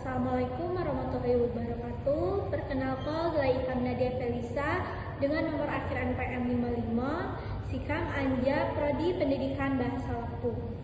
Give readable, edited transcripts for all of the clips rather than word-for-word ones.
Assalamualaikum warahmatullahi wabarakatuh. Perkenalkan, Laifan Nadia Felisa dengan nomor akhir NPM 55, Sikam Anja, Prodi Pendidikan Bahasa Lampung.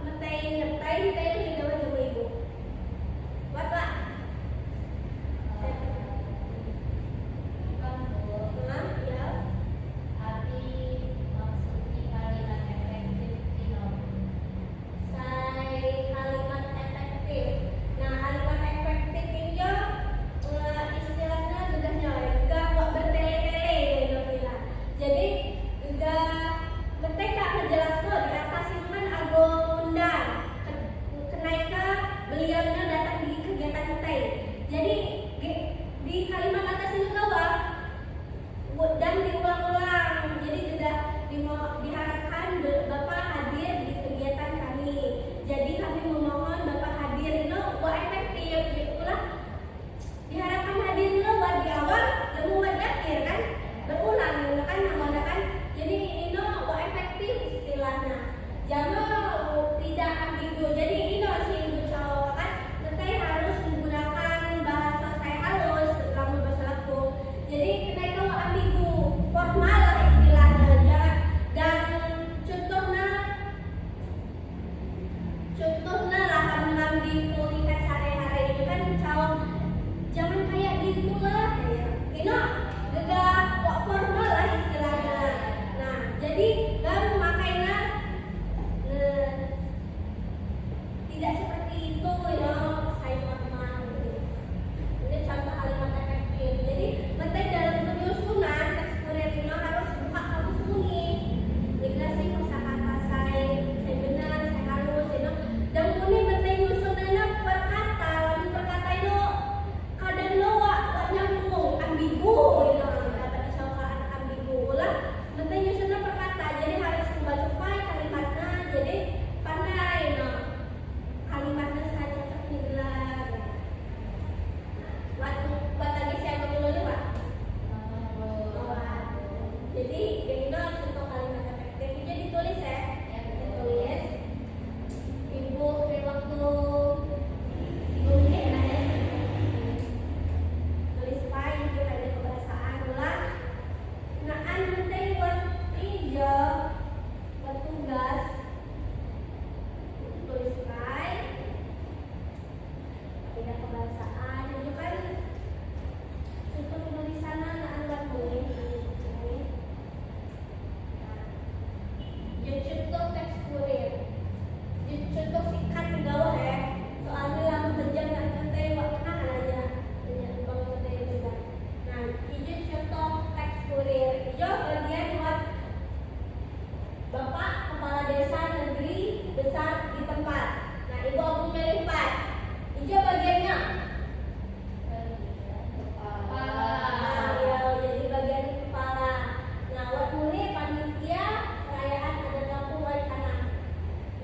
metai itu jawa ibu. Buat Pak. Ya. Saya kalimat efektif. Nah, kalimat efektif itu istilahnya juga buat bertele-tele gitu bilang. Jadi juga mereka menjelaskan di atas itu kan aku undang kenaikan beliaunya datang di kegiatan metai. Jadi di kalimat atas itu bawah dan diulang-ulang. Jadi juga diharapkan Bapak hadir di kegiatan kami. Jadi kami memohon Bapak hadir buat efektif. Itulah diharapkan hadir buat di awal dan buat di akhir kan berulang kan namanya kan. Jadi buat efektif istilahnya. Jangan tidak ambigu. Jadi sih ibu cowok kan nanti harus menggunakan bahasa saya halus lamun bahasa laku. Jadi kenaikan ambigu formal lah istilahnya ya. Dan contohnya lah kan di kuliah sehari-hari itu kan cowok jangan kayak gitu lah ya. Juga formal lah istilahnya. Nah jadi kan makanya tidak seperti itu ya saya paham. Ini contoh kalimat efektif. Jadi menteri dalam penyusunan teks kurir ini harus buka kamus bunyi. Jadi kosakata saya benar, saya halus dan muni menteri nyusunannya perkata, lalu perkata itu kadang wak nyambung ambigu dapat disangkaan ambigu lah. Menteri nyusunnya perkata, jadi harus membaca kalimatnya, jadi pandai kalimatnya saya cocok digelar. Buat lagi saya dulu Pak. Jadi ini contoh kalimat efektif. Jadi ditulis ya. Ditulis. Ibu beri waktu 3 menit lah ya. Tulis Pak, itu ada kebiasaan ulang. Nah, menteri buat tugas. Tulis Pak. Tidak kebahasaan itu kan contoh penulisan anak boleh contoh teks kurir contoh sikat di bawah ya soalnya lalu berjam dan nanti waktu aja banyak banget nanti juga. Nah ini contoh teks kurir hijau bagian buat Bapak Kepala Desa Negeri Besar di tempat. Nah Ibu Agung Melipet hijau bagiannya jadi bagian kepala. Nah buat muni panitia perayaan adat kampung wacana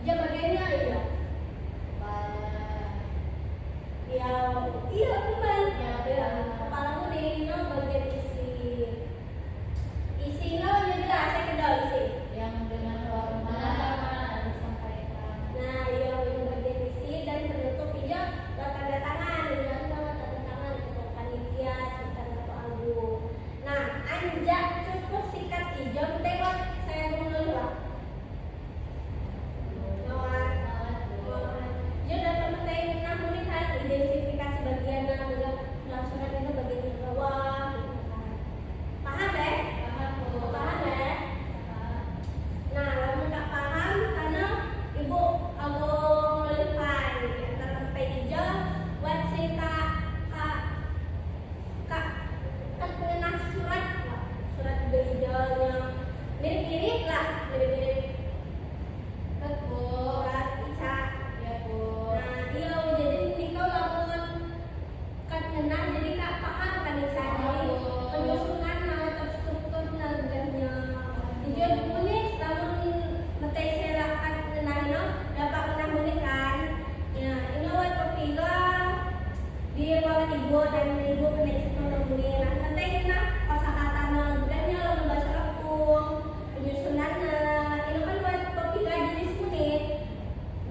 hijau bagiannya ya iya teman kepala muni bagian isi jelas saya kendal isi yang dengan hormat disampaikan. Nah iya bagian isi dan penutup hijau tanda tangan dengan tanda tangan untuk panitia serta Bapak Agung. Nah anjak cukup sikat hijau tengok saya dulu Pak. Dia dapat menteri namun kan identifikasi bagian juga pelaksanaan itu bagian di bawah. Paham ya? Paham ya? Nah, lalu nggak paham karena Ibu Agung Melipet antara menteri hijau buat si kak pengenah surat hijaunya mirip-mirip lah mirip-mirip surat Ica ya Bu. Nah dia jadi nikau lamun kan kenal jadi kak paham kan Ica jadi penyusunan terstruktur naganya hijau kuning lamun menteri saya akan kenal dapat kenal kuning kan ya ini awal ketiga di bawah Ibu dan Ibu kena contoh kuning nah menteri kenal kosakata naganya lamun bahasa Lampung penyusunannya ini kan buat ketiga jenis kuning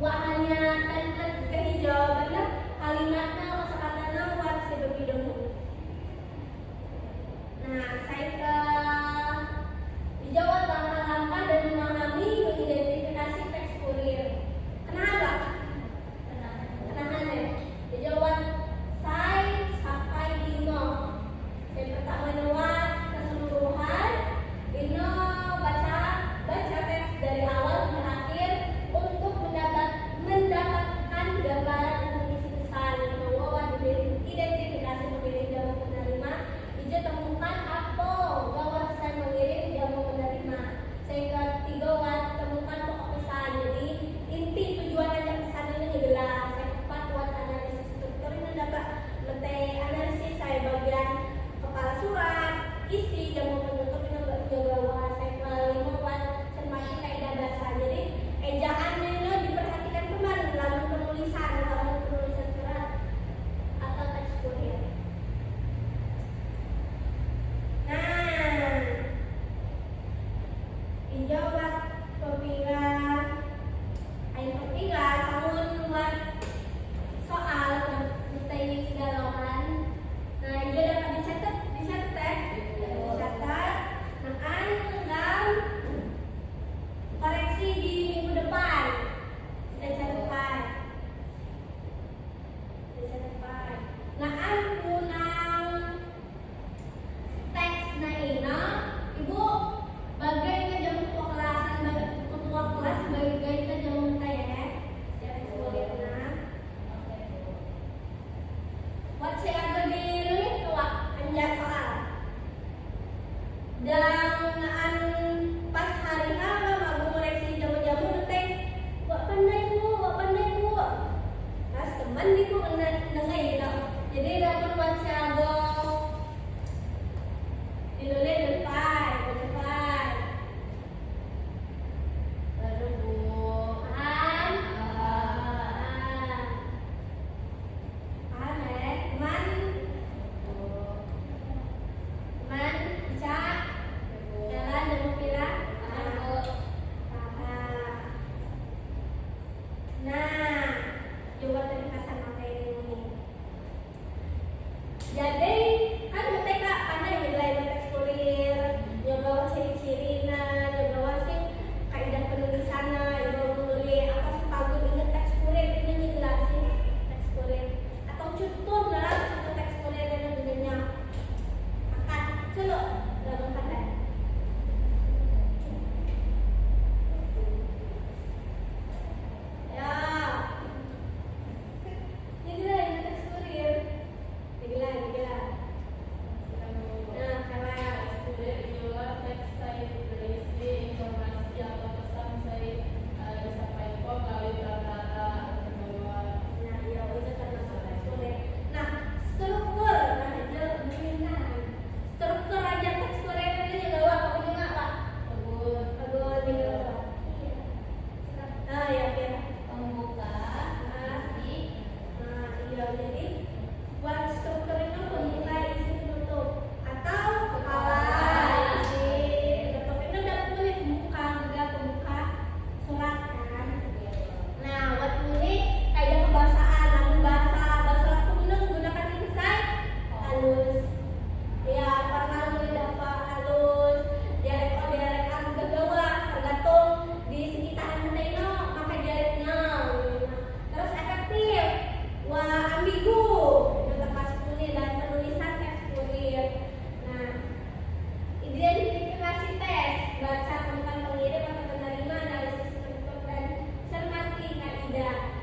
hanya template ke hijau karena kalimatnya kosakatanya buat seperti dulu. Nah saya ke dijawab langkah-langkah dan memahami mengidentifikasi teks kurir.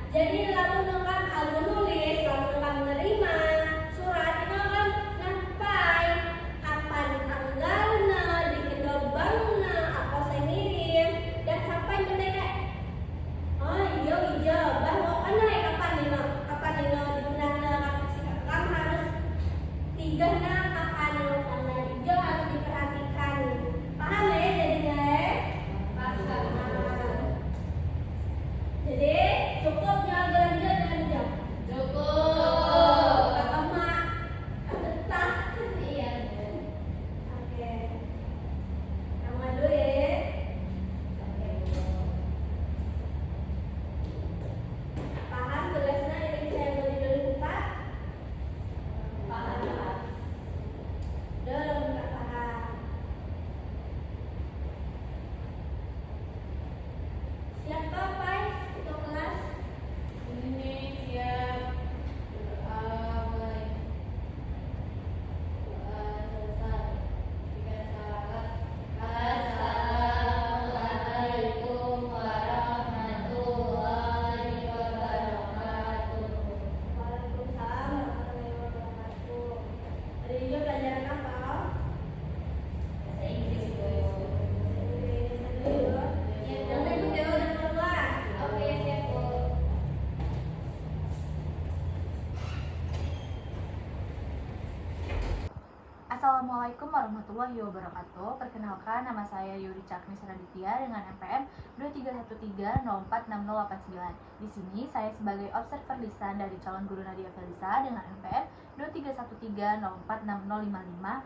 Jadi lamun kan algo nulis, lamun kan menerima surat itu kan nampai kapan tanggalnya, di kedobangnya, apa saya ngirim, dan sampai mereka oh iya bahwa kan kapan ini digunakan kan harus tiga kapan karena hijau harus diperhatikan. Paham ya jadinya ya? Jadi cukupnya belanja dengan jam. Cukup. Kata mak, betah. Iya. Oke. Sama dulu ya. Paham tugasnya yang saya beri dulu Pak? Paham. Belum nggak paham. Siap Pak untuk kelas? Ini siap. Mulai. Selesai. Tiga salat. Assalamualaikum warahmatullahi wabarakatuh. Waalaikumsalam warahmatullahi wabarakatuh. Hari ini pelajaran apa? Bahasa Inggris, Bu. Jangan ikut ya, udah keluar. Oke, siap, Bu. Assalamualaikum warahmatullahi wabarakatuh. Perkenalkan, nama saya Yuri Caknis Raditya dengan NPM 2313046089. Di sini saya sebagai observer lisan dari calon guru Nadia Felisa dengan NPM 2313046055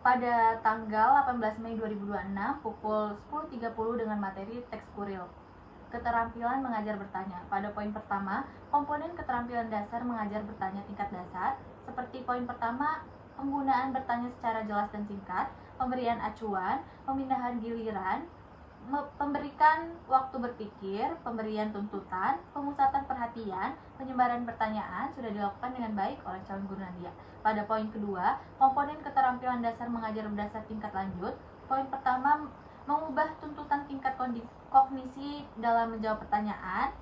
pada tanggal 18 Mei 2026 pukul 10.30 dengan materi teks kuril. Keterampilan mengajar bertanya. Pada poin pertama, komponen keterampilan dasar mengajar bertanya tingkat dasar, seperti poin pertama, penggunaan bertanya secara jelas dan singkat, pemberian acuan, pemindahan giliran, pemberikan waktu berpikir, pemberian tuntutan, pemusatan perhatian, penyebaran pertanyaan sudah dilakukan dengan baik oleh calon guru Nadia. Pada poin kedua, komponen keterampilan dasar mengajar berdasar tingkat lanjut. Poin pertama, mengubah tuntutan tingkat kognisi dalam menjawab pertanyaan,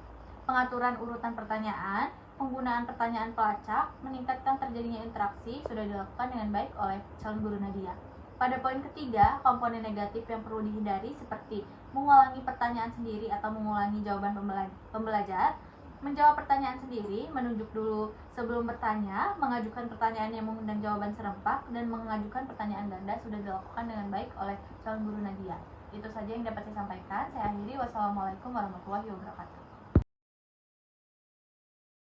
pengaturan urutan pertanyaan, penggunaan pertanyaan pelacak, meningkatkan terjadinya interaksi sudah dilakukan dengan baik oleh calon guru Nadia. Pada poin ketiga, komponen negatif yang perlu dihindari seperti mengulangi pertanyaan sendiri atau mengulangi jawaban pembelajar, menjawab pertanyaan sendiri, menunjuk dulu sebelum bertanya, mengajukan pertanyaan yang mengundang jawaban serempak, dan mengajukan pertanyaan ganda sudah dilakukan dengan baik oleh calon guru Nadia. Itu saja yang dapat saya sampaikan. Saya akhiri. Wassalamualaikum warahmatullahi wabarakatuh.